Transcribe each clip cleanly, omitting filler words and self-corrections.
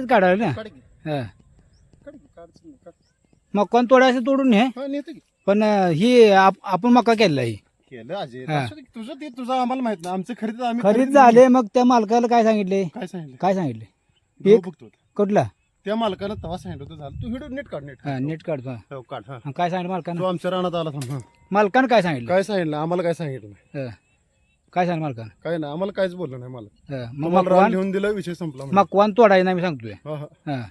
तोडायचं काढायला ना काढ की, हा काढ की, काढ, काढ. मकान तोडायचं तोडून हे हा, नेतो की. पण ही आपण मका केलेला आहे केलं अजय हा. असू दे, तुझं ते तुझं आम्हाला माहित नाही आमचं खरेदी आम्ही खरीद खरेदी झाले मग त्या मालकाला काय सांगितले काय सांगितलं काय सांगितले भाऊ एक बघतो कुठला त्या मालकानं तेव्हा सांगितलं होतं झालं तू व्हिडिओ नीट काढ नीट हा नीट काढतो हा. हो, काढ हा काय सांगितलं तू मालकानं आमच्या रानात आला थांब हा. मालकानं काय सांगितलं काय सांगितलं आम्हाला काय सांगितलं नाही काय सांगितलं मालकानं काय नाही आम्हाला काहीच बोललं नाही मला मग तुम्हाला रान मकवान लिहून दिलं विषय संपला म्हणजे. मकवान तोडायचं नाही मी सांगतोय हा, हा. हा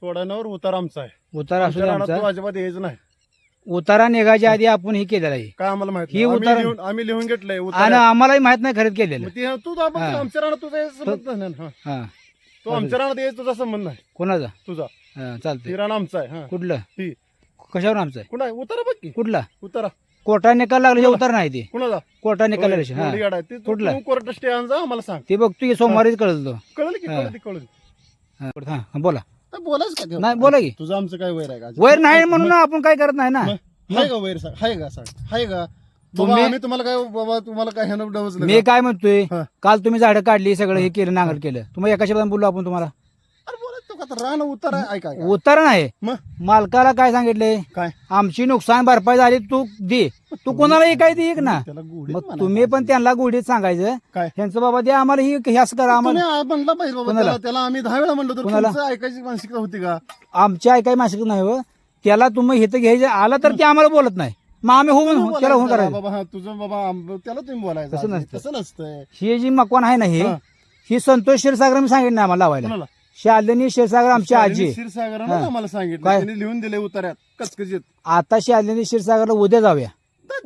तोडानावर उतार आमचा आहे उतारा असू आमच्या दे रानात आमचा तू अजिबात यायचं नाही उतारा निघायच्या आधी आपण हे केलेलं आहे काय आम्हाला माहित ही नाही. उतार- आम्ही लिहून घेतलंय आणि उतार आम्हालाही माहित नाही खरेदी केलेलं तू आपण हा. आमच्या रानात तुझा यायचा संबंध नाही ना. हा. हा तू आमच्या रानात यायचा तुझा संबंध नाही कोणाचा तुझा हा चालतंय ही रान आमचा आहे हा कुठलं ही कशावर आमचं आहे कुणा उतारा बघ की कुठला उतारा कोर्टा निकाल लागले उतार नाही ते कुणाला कोर्टा निकाल लागले हा एवढी गाड आहे ते कुठला? तू कोर्ट स्टे आण जा आम्हाला सांग ते बघतो की सोमवारीच कळलं तो कळलं की हा. कळलं हा, हा बोला बोलायच का नाही बोला की तुझं आमचं काय वैर आहे का वैर नाही म्हणून आपण काय करत नाही ना हाय का वैर सांग हाय का सांग हाय का तुम्ही- बाबा आम्ही तुम्हाला काय बाबा तुम्हाला काय ह्यानं डवचलं मी काय म्हणतोय हा. काल तुम्ही झाडं काढली सगळं हे केलं नांगर केलं तुम्हाला एका शब्दात बोललो आपण तुम्हाला अरे बोलायचं तू का आता रान उतारा ऐका ऐका. उतार नाही मग मालकाला काय सांगितले काय आमची नुकसान भरपाई झाली तू दे तू कोणाला काय दे एक ना त्याला गुढी मग तुम्ही पण त्यांना गोडीत सांगायचं काय त्यांचं बाबा दे आम्हाला ही असं करा आम्हाला तुम्ही म्हणला पाहिजे बाबा कोणाला? त्याला आम्ही 10 वेळा म्हणलो तर कोणाला? तुमचं ऐकायची मानसिकता होती का आमची ऐकाय मासिक नाही हो त्याला तुम्ही हे तर घ्यायचं आला तर ते आम्हाला बोलत नाही मग आम्ही होऊन त्याला होऊन बोलायचं करायचं बाबा हा तुझं बाबा त्याला तुम्ही बोलायचं तसं आधी. नसतं. तसं नसतंय ही जी मकवान आहे ना हा. ही संतोष क्षीरसागर मी सांगितलं आम्हाला लावायला कोणाला शालिनी क्षीरसागर आमची आजी क्षीरसागरानं हा. आम्हाला सांगितलं काय? त्यांनी लिहून दिले उतार्यात कचकचित आता शालिनी क्षीरसागरला उद्या जाऊया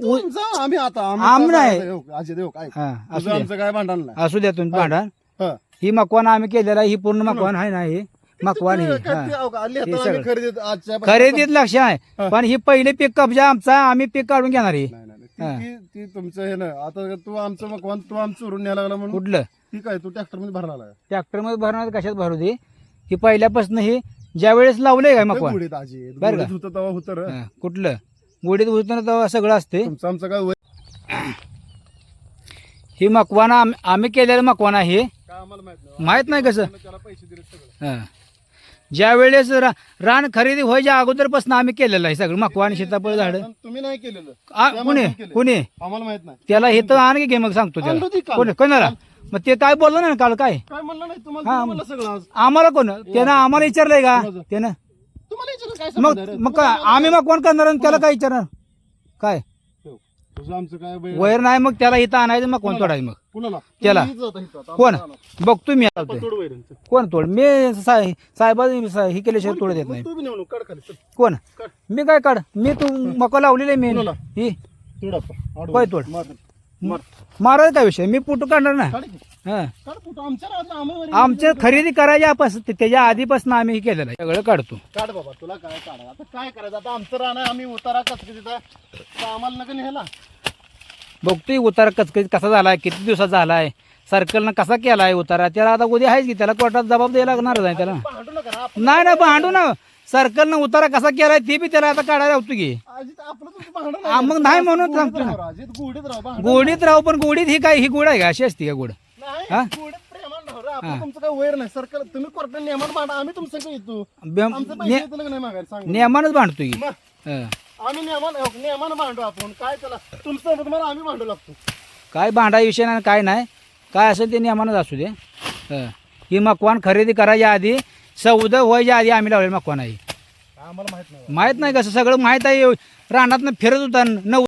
तू जा आम्ही आता आम्ही नाही. अजय देव काय हा असू तुझं द्या आमचं काय भांडण नाही असू द्या तुम्ही भांडण हा. ही मकवान आम्ही केलेला आहे, ही पूर्ण मकवान आहे ना ही मकवान ही काय हा. ते आली हे आता सगळं. आम्ही खरेदीत आजच्या खरेदीत लक्ष आहे हा. पण ही पहिले पीक कब्जा आमचा आम्ही पीक काढून घेणार आहे नाही, नाही, नाही. ती तुमचं हे ना आता तू आमचं मग तू आमचं चोरून न्यायला लागला म्हणून कुठलं ठीक आहे तू ट्रॅक्टर मध्ये भरला लागला. ट्रॅक्टर मध्ये भरणार कशात भरू दे ही पहिल्यापासून ही ज्या वेळेस लावलंय काय मकवान गुढीत आजी बरं का? गुढीत होतं तेव्हा होतं रे. हा, कुठलं गोडीत होतं ना तेव्हा सगळं असते तुमचं आमचं काय वय ही मकवान आम्ही केलेलं मकवान आहे काय आम्हाला माहित नाही माहित नाही कसं त्याला पैसे दिले सगळं हा. ज्या वेळेस रान खरेदी व्हायच्या अगोदरपासून आम्ही केलेलं आहे सगळं मकवान सीताफळ झाड पण तुम्ही नाही केलेलं कुणी केलं. कुणी आम्हाला माहित नाही त्याला हे तर आण घे मग सांगतो आणलं त्याला ते काल. कोणी कोणाला मग ते काय बोललं ना काल काय काय म्हणलं नाही तुम्हाला हा. तुम्ही म्हणलं सगळं आज आम्हाला कोण त्यानं आम्हाला विचारलंय का कोणाचं? त्यानं तुम्हाला विचारलं काय मग संबंध आहे रे? मग काय आम्ही मग कोण करणार आणि त्याला काय विचारणार काय ठेव. तुझं आमचं काय वय वैर नाही मग त्याला इथं आणायचं मग कोण तोडायचं मग कुणाला त्याला. तुम्ही इथं आता इथं. कोण आम्हाला बघतो मी रानात. तोड वैरांचं. कोण तोड मी साहेबा हे केल्याशिवाय तोडत येत नाही तू बी नेऊ काढ खाली चल. कोण काढ. मी काय काढ मी तू मका लावलेली मी कोणाला? ही तोड आता. आडवं. काय तोड? मार. मार. मारायचा काय विषय मी पुटू काढणार ना काढ की. हा काढ कुठं आमच्या रानात आम्हाला आमच्या खरेदी करायच्यापासून त्याच्या आधीपासून आम्ही हे केलेलं आहे सगळं काढतो काढ बाबा तुला काय काढा आता काय करायचं आता आमचं रान आहे आम्ही उतारा कसं तिथं आम्हाला नका न्यायला बघतोय उतारा कचकच कसा झालाय किती दिवसात झालाय सर्कलनं कसा केलाय उतारा त्याला आता उद्या आहेच की त्याला कोर्टात जबाब द्यायला लागणारच आहे त्याला भांडू नका ना आपण नाही ना भांडू ना सर्कलनं उतारा कसा केलाय ते बी त्याला आता काढायला होतो की अजित आपलं तुमचं भांडण हा, मग नाही म्हणून सांगतो ना. अजित गुढीत राहू भांडण गोडीत राहू पण गोडीत ही काय ही गोड आहे का अशी असते का गोड नाही हा? गुढीत प्रेमान राहू रे. आपलं तुमचं काय वैर नाही सरकार तुम्ही कोर्टात नियमान भांडा आम्ही तुमचं काय येतो आमचं पैसे येतं का नाही मागायला सांग नियमानच भांडतो की मग हा. आम्ही नियमान भांडू आपण काय त्याला तुमचं तुम्हाला आम्ही भांडू लागतो काय भांडाय विषय नाही काय नाही काय असेल ते नियमानच असू दे हा. ही मकवान खरेदी करायच्या आधी सौदा व्हायच्या आधी आम्ही लावलेली मकवान आहे आम्हाला माहित नाही माहित नाही कसं सगळं माहित आहे रानात फिरत होता